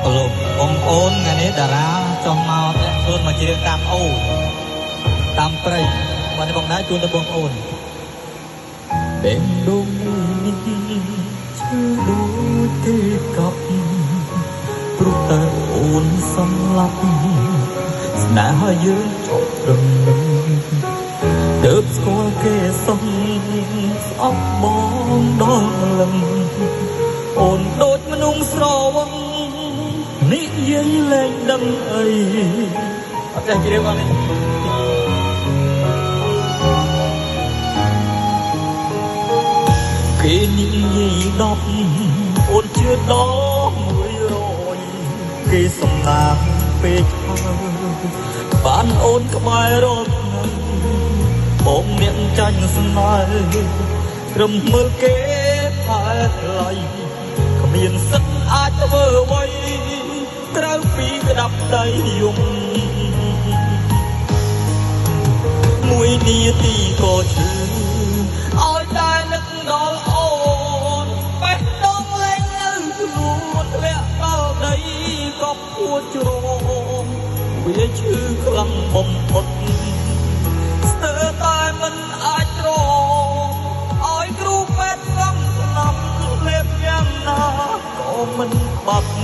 លោកបងអូនថ្ងៃនេះតារាចង់មកខ្លួនមកជារឿងតាមអូនតាមព្រៃមកនេះបងដែរជួនទៅបងអូនបេងដងឈឺដូចទេកប់ព្រោះតែអូនសម្លាប់ស្នេហ៍យើងចប់រំលឹងទើបស្គាល់គេសំស្អប់បងដល់លឹងអូនដូចមនុស្សស្រវឹងនេះយើងលែងដឹងអីអត់ចេះនិយាយបងនេះគេនិយាយ10អូនជឿដល់100គេសំណាងពេកហើយបានអូនក្បែររត់បងមានចាញ់ស្នេហ៍ត្រឹមមើលគេផែថ្លៃគ្មានសិទ្ធអាចធ្វើអ្វីក្រៅពីក្តាប់ដៃយំមួយនាទីក៏ឈឺឲ្យតែនឹកដល់អូនបេះដូងលែងនៅខ្លួនធ្លាក់ដល់ដីក៏ពួចជ្រងវាឈឺខ្លាំងបំផុត